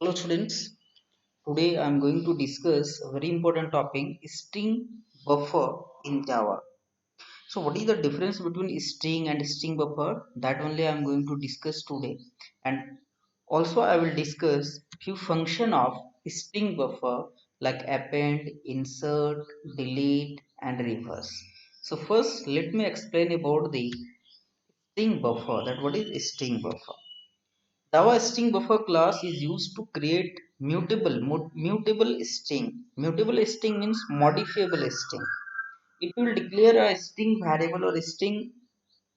Hello students, today I am going to discuss a very important topic, string buffer in Java. So what is the difference between string and string buffer? That only I am going to discuss today, and also I will discuss few function of string buffer like append, insert, delete and reverse. So first let me explain about the string buffer. That what is string buffer? Java string buffer class is used to create mutable string. Mutable string means modifiable string. It will declare a string variable or a string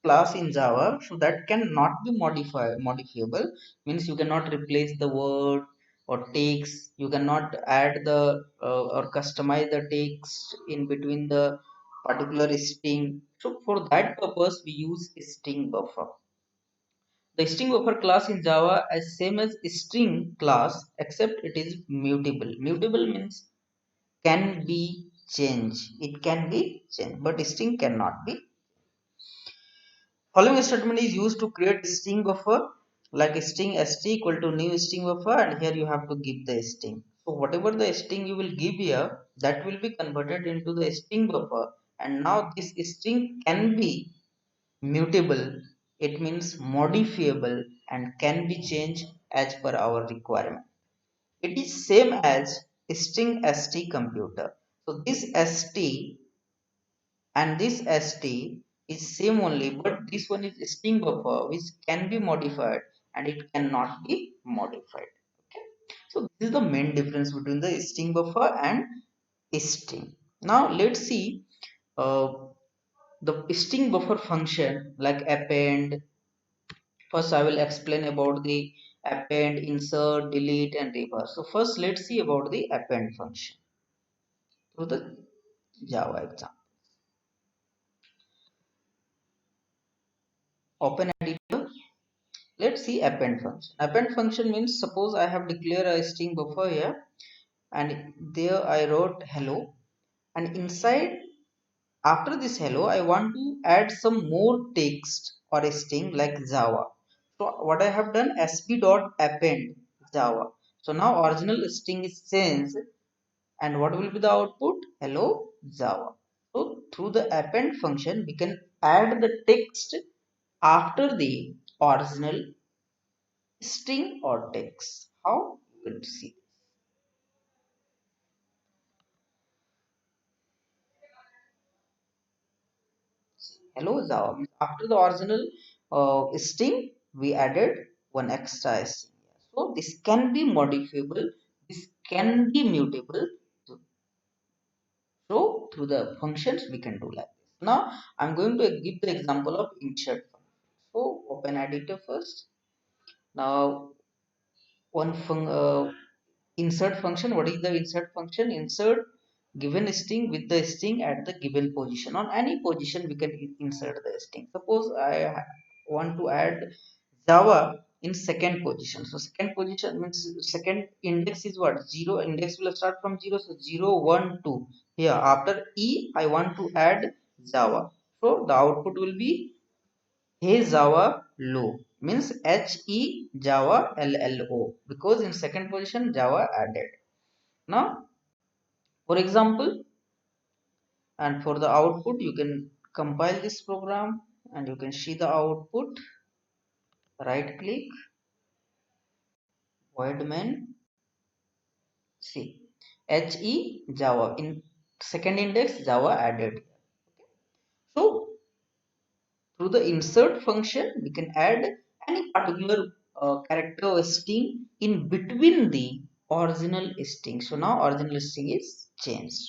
class in Java, so that cannot be modifiable. Means you cannot replace the word or text. You cannot add the or customize the text in between the particular string. So for that purpose, we use string buffer. The string buffer class in Java is same as string class except it is mutable. Mutable means can be changed. It can be changed, but string cannot be. Following statement is used to create string buffer like string st equal to new string buffer, and here you have to give the string. So whatever the string you will give here, that will be converted into the string buffer, and now this string can be mutable, it means modifiable and can be changed as per our requirement. It is same as string st computer. So this st and this st is same only, but this one is string buffer which can be modified and it cannot be modified. Okay. So this is the main difference between the string buffer and string. Now let's see uh, the string buffer function like append. First, I will explain about the append, insert, delete, and reverse. So first, let's see about the append function to the Java example. Open editor. Let's see append function. Append function means suppose I have declared a string buffer here, and there I wrote hello, and inside after this hello, I want to add some more text or a string like Java. So what I have done sp.append Java. So now original string is changed, and what will be the output? Hello Java. So through the append function, we can add the text after the original string or text. How? You will see. Hello Java. After the original string, we added one extra string. So this can be modifiable. This can be mutable. So through the functions, we can do like this. Now I'm going to give the example of insert function. So open editor first. Now one insert function. What is the insert function? Insert given string with the string at the given position. On any position we can insert the string. Suppose I want to add Java in second position. So second position means second index is what? 0. Index will start from 0. So 0 1 2. Here after e I want to add Java. So the output will be Hey Java low, means he Java llo, because in second position Java added. Now for example, and for the output you can compile this program and you can see the output. Right click, void main, see he Java in second index Java added. So through the insert function we can add any particular character or string in between the original string. So now original string is changed.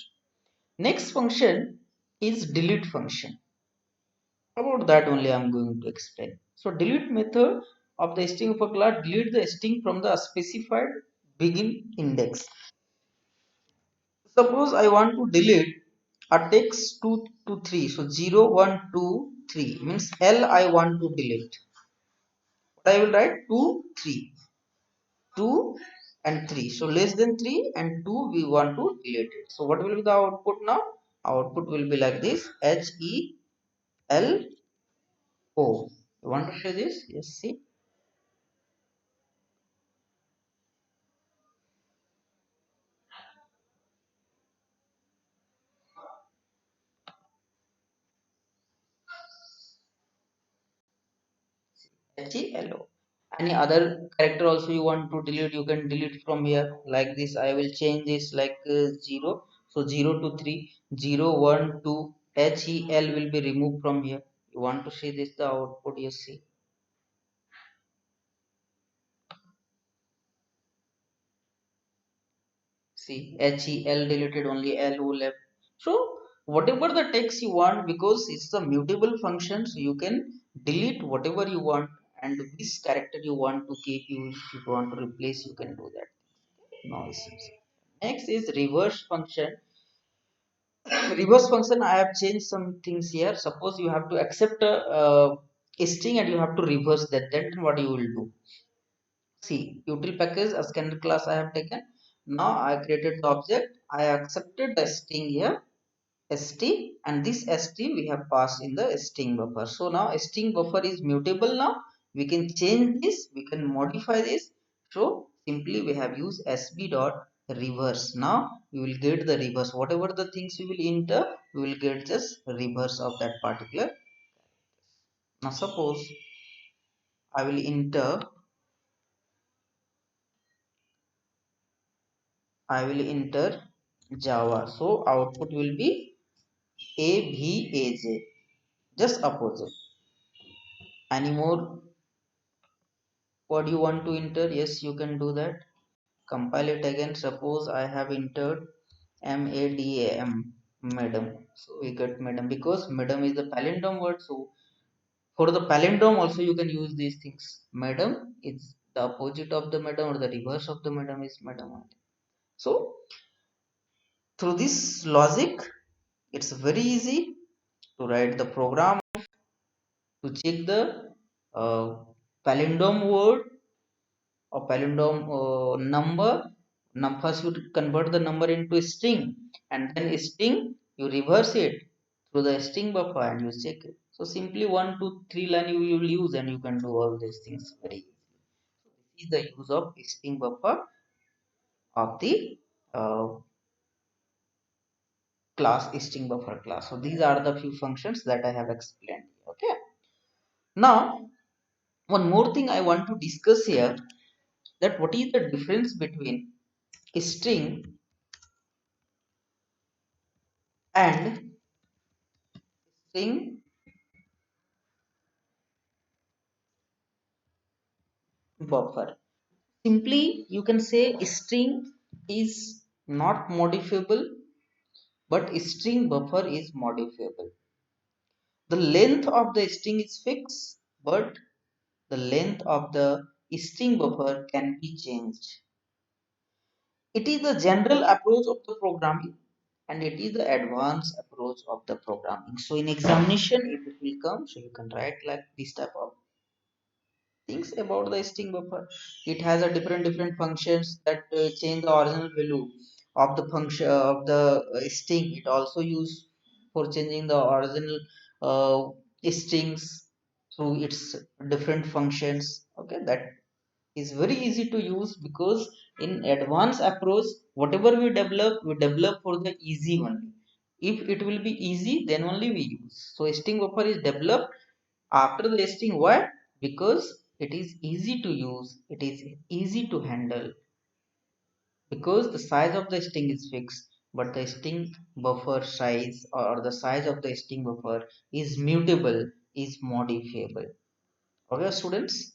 Next function is delete function. About that only I am going to explain. So delete method of the string of a class delete the string from the specified begin index. Suppose I want to delete a text 2 to 3. So 0 1 2 3 means L I want to delete. I will write 2, 3. 2 and 3. So less than 3 and 2 we want to delete it. So what will be the output now? Output will be like this HELO. You want to say this? Yes, see. HELO. Any other character also you want to delete, you can delete from here like this. I will change this like 0. So 0 to 3, 0, 1, 2, HEL will be removed from here. You want to see this, the output you see. See, HEL deleted, only LO left. So whatever the text you want, because it's a mutable function, so you can delete whatever you want, and this character you want to keep, you if you want to replace, you can do that. No issues. Next is reverse function. Reverse function, I have changed some things here. Suppose you have to accept a string and you have to reverse that. Then what you will do? See, util package a scanner class I have taken. Now I created the object. I accepted the string here, st, and this st we have passed in the string buffer. So now string buffer is mutable. Now we can change this, we can modify this. So simply we have used sb dot reverse. Now we will get the reverse. Whatever the things we will enter, we will get just reverse of that particular. Now suppose I will enter, Java. So output will be AVAJ. Just opposite. Any more? What you want to enter? Yes, you can do that. Compile it again. Suppose I have entered MADAM, madam. So we get madam because madam is the palindrome word. So for the palindrome also you can use these things. Madam is the opposite of the madam, or the reverse of the madam is madam. So through this logic, it's very easy to write the program to check the uh, palindrome word or palindrome number. First you convert the number into a string, and then a string you reverse it through the string buffer and you check it. So simply 1 2 3 line you will use, and you can do all these things very easily. This is the use of string buffer of the class string buffer class. So these are the few functions that I have explained. Okay. Now one more thing I want to discuss here, that what is the difference between a string and string buffer. Simply you can say string is not modifiable, but string buffer is modifiable. The length of the string is fixed, but the length of the string buffer can be changed. It is the general approach of the programming, and it is the advanced approach of the programming. So in examination, if it will come, so you can write like this type of things about the string buffer. It has a different functions that change the original value of the function of the string. It also used for changing the original uh, strings through its different functions. Okay, that is very easy to use, because in advanced approach whatever we develop for the easy only. If it will be easy, then only we use. So string buffer is developed after the string. Why? Because it is easy to use, it is easy to handle, because the size of the string is fixed, but the string buffer size or the size of the string buffer is mutable, is modifiable. Okay students.